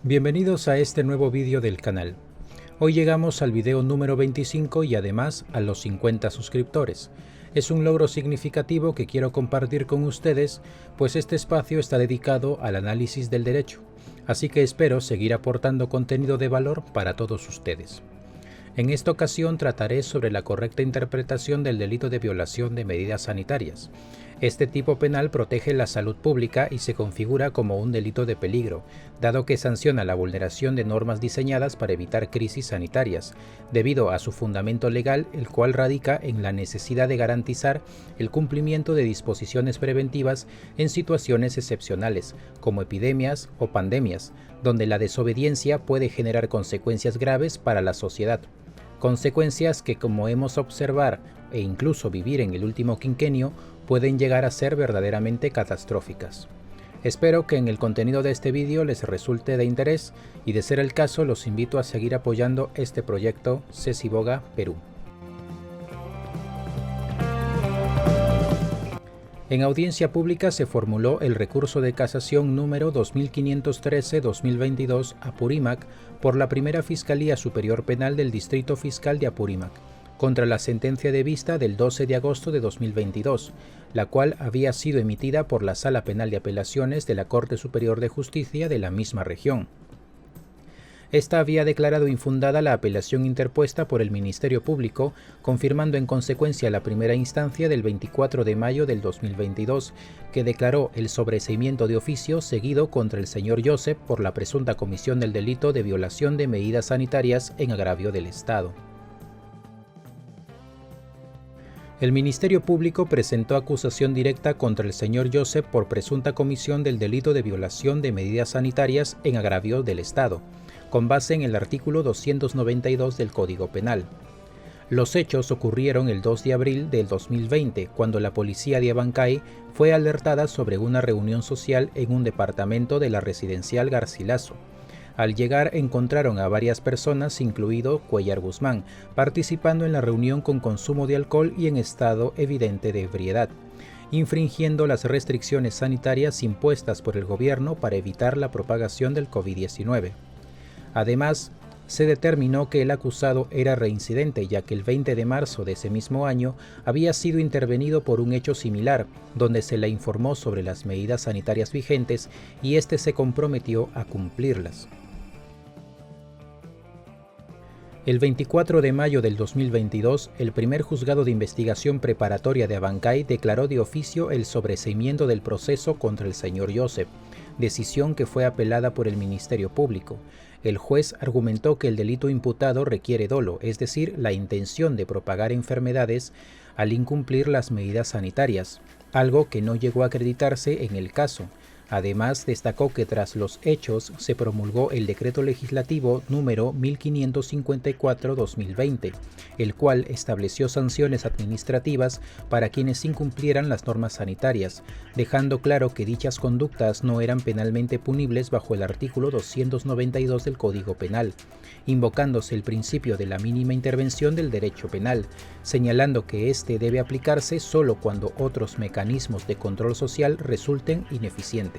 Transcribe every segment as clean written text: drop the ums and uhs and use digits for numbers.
Bienvenidos a este nuevo vídeo del canal. Hoy llegamos al video número 25 y además a los 50 suscriptores. Es un logro significativo que quiero compartir con ustedes, pues este espacio está dedicado al análisis del derecho, así que espero seguir aportando contenido de valor para todos ustedes. En esta ocasión trataré sobre la correcta interpretación del delito de violación de medidas sanitarias. Este tipo penal protege la salud pública y se configura como un delito de peligro, dado que sanciona la vulneración de normas diseñadas para evitar crisis sanitarias, debido a su fundamento legal, el cual radica en la necesidad de garantizar el cumplimiento de disposiciones preventivas en situaciones excepcionales, como epidemias o pandemias, donde la desobediencia puede generar consecuencias graves para la sociedad. Consecuencias que, como hemos observar e incluso vivir en el último quinquenio, pueden llegar a ser verdaderamente catastróficas. Espero que en el contenido de este vídeo les resulte de interés y, de ser el caso, los invito a seguir apoyando este proyecto Ceciboga Perú. En audiencia pública se formuló el recurso de casación número 2513-2022 Apurímac por la Primera Fiscalía Superior Penal del Distrito Fiscal de Apurímac, contra la sentencia de vista del 12 de agosto de 2022, la cual había sido emitida por la Sala Penal de Apelaciones de la Corte Superior de Justicia de la misma región. Esta había declarado infundada la apelación interpuesta por el Ministerio Público, confirmando en consecuencia la primera instancia del 24 de mayo del 2022, que declaró el sobreseimiento de oficio seguido contra el señor Joseph por la presunta comisión del delito de violación de medidas sanitarias en agravio del Estado. El Ministerio Público presentó acusación directa contra el señor Joseph por presunta comisión del delito de violación de medidas sanitarias en agravio del Estado, con base en el artículo 292 del Código Penal. Los hechos ocurrieron el 2 de abril del 2020, cuando la policía de Abancay fue alertada sobre una reunión social en un departamento de la residencial Garcilaso. Al llegar encontraron a varias personas, incluido Cuellar Guzmán, participando en la reunión con consumo de alcohol y en estado evidente de ebriedad, infringiendo las restricciones sanitarias impuestas por el gobierno para evitar la propagación del COVID-19. Además, se determinó que el acusado era reincidente, ya que el 20 de marzo de ese mismo año había sido intervenido por un hecho similar, donde se le informó sobre las medidas sanitarias vigentes y éste se comprometió a cumplirlas. El 24 de mayo del 2022, el primer juzgado de investigación preparatoria de Abancay declaró de oficio el sobreseimiento del proceso contra el señor Joseph, decisión que fue apelada por el Ministerio Público. El juez argumentó que el delito imputado requiere dolo, es decir, la intención de propagar enfermedades al incumplir las medidas sanitarias, algo que no llegó a acreditarse en el caso. Además, destacó que tras los hechos se promulgó el Decreto Legislativo número 1554-2020, el cual estableció sanciones administrativas para quienes incumplieran las normas sanitarias, dejando claro que dichas conductas no eran penalmente punibles bajo el artículo 292 del Código Penal, invocándose el principio de la mínima intervención del derecho penal, señalando que éste debe aplicarse solo cuando otros mecanismos de control social resulten ineficientes.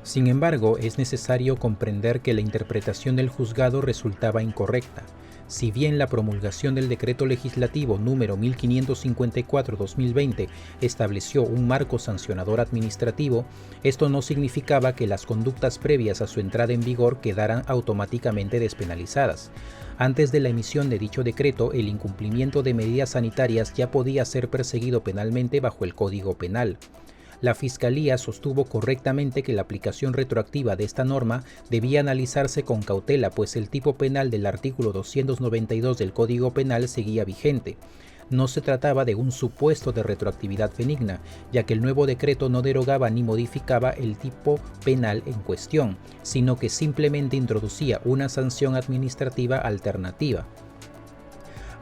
Sin embargo, es necesario comprender que la interpretación del juzgado resultaba incorrecta. Si bien la promulgación del Decreto Legislativo número 1554-2020 estableció un marco sancionador administrativo, esto no significaba que las conductas previas a su entrada en vigor quedaran automáticamente despenalizadas. Antes de la emisión de dicho decreto, el incumplimiento de medidas sanitarias ya podía ser perseguido penalmente bajo el Código Penal. La Fiscalía sostuvo correctamente que la aplicación retroactiva de esta norma debía analizarse con cautela, pues el tipo penal del artículo 292 del Código Penal seguía vigente. No se trataba de un supuesto de retroactividad benigna, ya que el nuevo decreto no derogaba ni modificaba el tipo penal en cuestión, sino que simplemente introducía una sanción administrativa alternativa.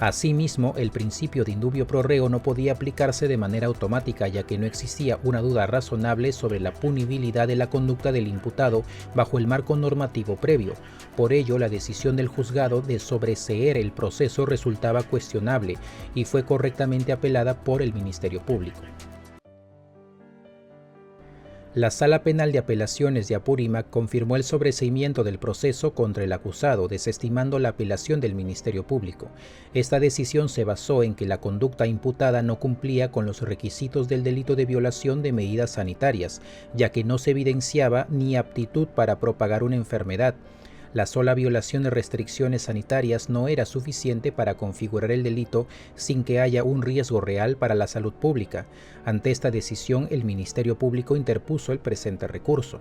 Asimismo, el principio de indubio pro reo no podía aplicarse de manera automática, ya que no existía una duda razonable sobre la punibilidad de la conducta del imputado bajo el marco normativo previo. Por ello, la decisión del juzgado de sobreseer el proceso resultaba cuestionable y fue correctamente apelada por el Ministerio Público. La Sala Penal de Apelaciones de Apurímac confirmó el sobreseimiento del proceso contra el acusado, desestimando la apelación del Ministerio Público. Esta decisión se basó en que la conducta imputada no cumplía con los requisitos del delito de violación de medidas sanitarias, ya que no se evidenciaba ni aptitud para propagar una enfermedad. La sola violación de restricciones sanitarias no era suficiente para configurar el delito sin que haya un riesgo real para la salud pública. Ante esta decisión, el Ministerio Público interpuso el presente recurso.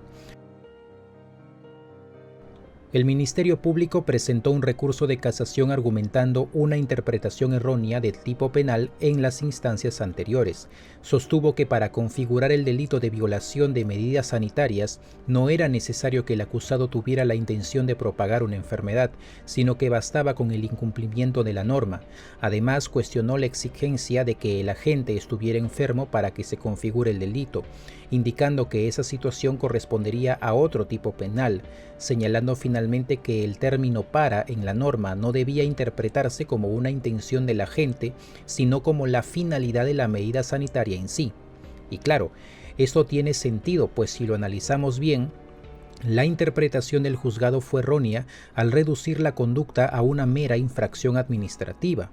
El Ministerio Público presentó un recurso de casación argumentando una interpretación errónea del tipo penal en las instancias anteriores. Sostuvo que para configurar el delito de violación de medidas sanitarias no era necesario que el acusado tuviera la intención de propagar una enfermedad, sino que bastaba con el incumplimiento de la norma. Además, cuestionó la exigencia de que el agente estuviera enfermo para que se configure el delito, indicando que esa situación correspondería a otro tipo penal, señalando finalmente que el término para en la norma no debía interpretarse como una intención del agente, sino como la finalidad de la medida sanitaria en sí. Y claro, esto tiene sentido, pues si lo analizamos bien, la interpretación del juzgado fue errónea al reducir la conducta a una mera infracción administrativa.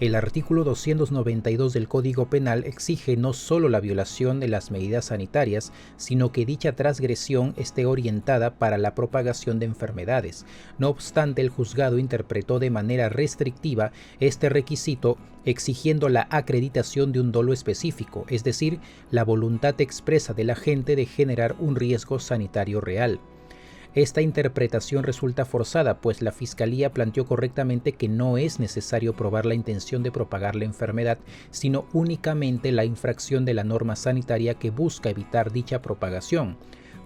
El artículo 292 del Código Penal exige no solo la violación de las medidas sanitarias, sino que dicha transgresión esté orientada para la propagación de enfermedades. No obstante, el juzgado interpretó de manera restrictiva este requisito, exigiendo la acreditación de un dolo específico, es decir, la voluntad expresa del agente de generar un riesgo sanitario real. Esta interpretación resulta forzada, pues la Fiscalía planteó correctamente que no es necesario probar la intención de propagar la enfermedad, sino únicamente la infracción de la norma sanitaria que busca evitar dicha propagación.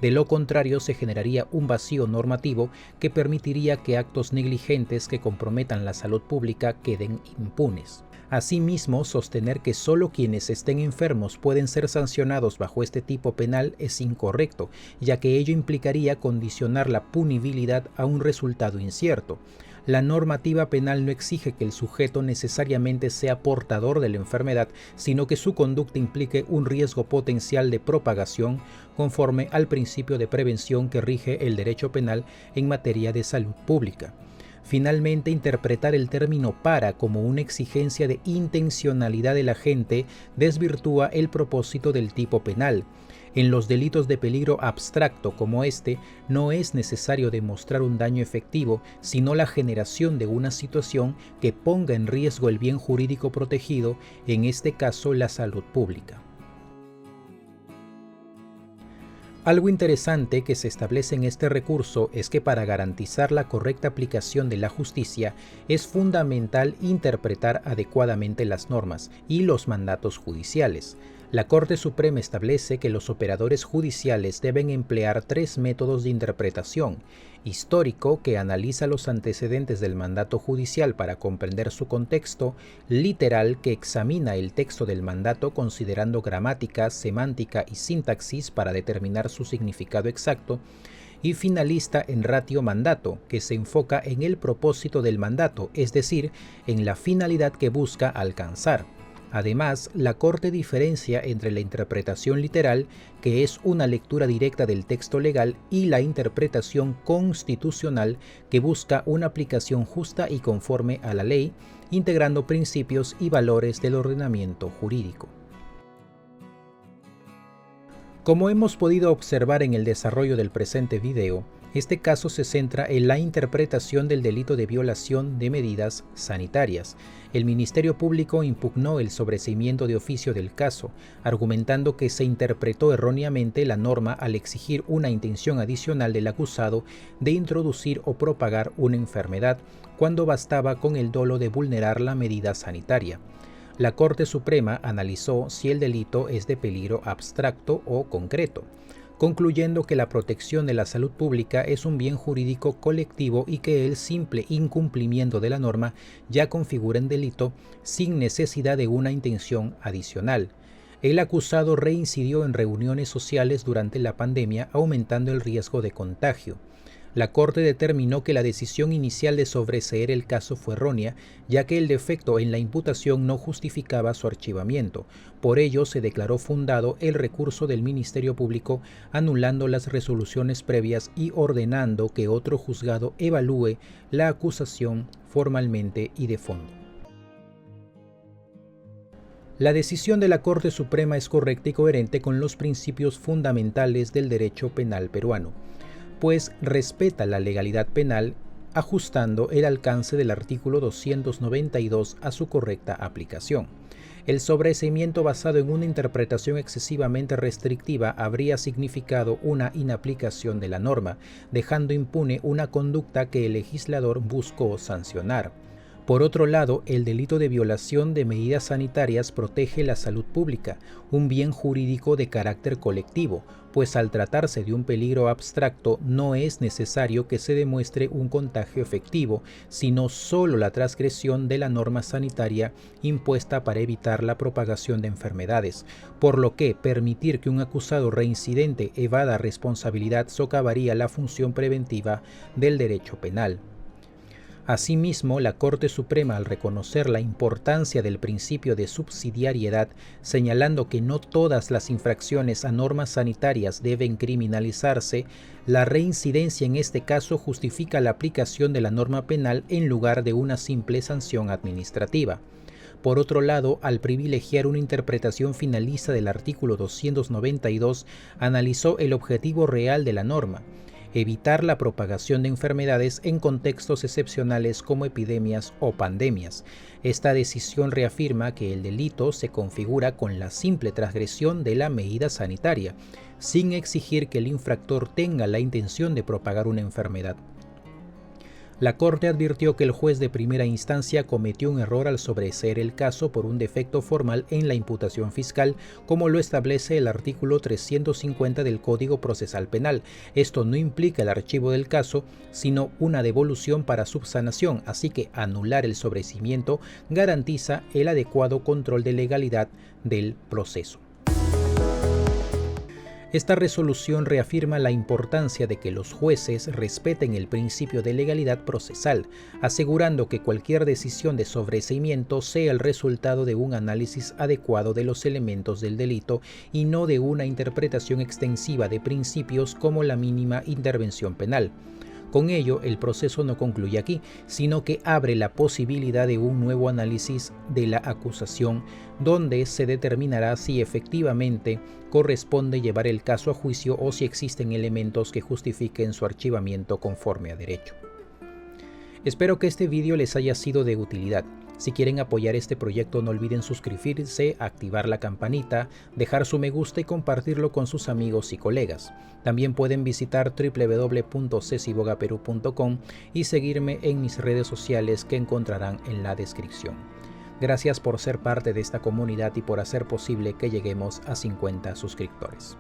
De lo contrario, se generaría un vacío normativo que permitiría que actos negligentes que comprometan la salud pública queden impunes. Asimismo, sostener que solo quienes estén enfermos pueden ser sancionados bajo este tipo penal es incorrecto, ya que ello implicaría condicionar la punibilidad a un resultado incierto. La normativa penal no exige que el sujeto necesariamente sea portador de la enfermedad, sino que su conducta implique un riesgo potencial de propagación, conforme al principio de prevención que rige el derecho penal en materia de salud pública. Finalmente, interpretar el término para como una exigencia de intencionalidad del agente desvirtúa el propósito del tipo penal. En los delitos de peligro abstracto como este, no es necesario demostrar un daño efectivo, sino la generación de una situación que ponga en riesgo el bien jurídico protegido, en este caso la salud pública. Algo interesante que se establece en este recurso es que para garantizar la correcta aplicación de la justicia es fundamental interpretar adecuadamente las normas y los mandatos judiciales. La Corte Suprema establece que los operadores judiciales deben emplear 3 métodos de interpretación: histórico, que analiza los antecedentes del mandato judicial para comprender su contexto; literal, que examina el texto del mandato considerando gramática, semántica y sintaxis para determinar su significado exacto; y finalista en ratio mandato, que se enfoca en el propósito del mandato, es decir, en la finalidad que busca alcanzar. Además, la Corte diferencia entre la interpretación literal, que es una lectura directa del texto legal, y la interpretación constitucional, que busca una aplicación justa y conforme a la ley, integrando principios y valores del ordenamiento jurídico. Como hemos podido observar en el desarrollo del presente video, este caso se centra en la interpretación del delito de violación de medidas sanitarias. El Ministerio Público impugnó el sobreseimiento de oficio del caso, argumentando que se interpretó erróneamente la norma al exigir una intención adicional del acusado de introducir o propagar una enfermedad, cuando bastaba con el dolo de vulnerar la medida sanitaria. La Corte Suprema analizó si el delito es de peligro abstracto o concreto, concluyendo que la protección de la salud pública es un bien jurídico colectivo y que el simple incumplimiento de la norma ya configura en delito sin necesidad de una intención adicional. El acusado reincidió en reuniones sociales durante la pandemia, aumentando el riesgo de contagio. La Corte determinó que la decisión inicial de sobreseer el caso fue errónea, ya que el defecto en la imputación no justificaba su archivamiento. Por ello, se declaró fundado el recurso del Ministerio Público, anulando las resoluciones previas y ordenando que otro juzgado evalúe la acusación formalmente y de fondo. La decisión de la Corte Suprema es correcta y coherente con los principios fundamentales del derecho penal peruano, pues respeta la legalidad penal, ajustando el alcance del artículo 292 a su correcta aplicación. El sobreseimiento basado en una interpretación excesivamente restrictiva habría significado una inaplicación de la norma, dejando impune una conducta que el legislador buscó sancionar. Por otro lado, el delito de violación de medidas sanitarias protege la salud pública, un bien jurídico de carácter colectivo, pues al tratarse de un peligro abstracto no es necesario que se demuestre un contagio efectivo, sino solo la transgresión de la norma sanitaria impuesta para evitar la propagación de enfermedades, por lo que permitir que un acusado reincidente evada responsabilidad socavaría la función preventiva del derecho penal. Asimismo, la Corte Suprema, al reconocer la importancia del principio de subsidiariedad, señalando que no todas las infracciones a normas sanitarias deben criminalizarse, la reincidencia en este caso justifica la aplicación de la norma penal en lugar de una simple sanción administrativa. Por otro lado, al privilegiar una interpretación finalista del artículo 292, analizó el objetivo real de la norma: evitar la propagación de enfermedades en contextos excepcionales como epidemias o pandemias. Esta decisión reafirma que el delito se configura con la simple transgresión de la medida sanitaria, sin exigir que el infractor tenga la intención de propagar una enfermedad. La Corte advirtió que el juez de primera instancia cometió un error al sobreseer el caso por un defecto formal en la imputación fiscal, como lo establece el artículo 350 del Código Procesal Penal. Esto no implica el archivo del caso, sino una devolución para subsanación, así que anular el sobreseimiento garantiza el adecuado control de legalidad del proceso. Esta resolución reafirma la importancia de que los jueces respeten el principio de legalidad procesal, asegurando que cualquier decisión de sobreseimiento sea el resultado de un análisis adecuado de los elementos del delito y no de una interpretación extensiva de principios como la mínima intervención penal. Con ello, el proceso no concluye aquí, sino que abre la posibilidad de un nuevo análisis de la acusación, donde se determinará si efectivamente corresponde llevar el caso a juicio o si existen elementos que justifiquen su archivamiento conforme a derecho. Espero que este vídeo les haya sido de utilidad. Si quieren apoyar este proyecto, no olviden suscribirse, activar la campanita, dejar su me gusta y compartirlo con sus amigos y colegas. También pueden visitar www.cecibogaperú.com y seguirme en mis redes sociales que encontrarán en la descripción. Gracias por ser parte de esta comunidad y por hacer posible que lleguemos a 50 suscriptores.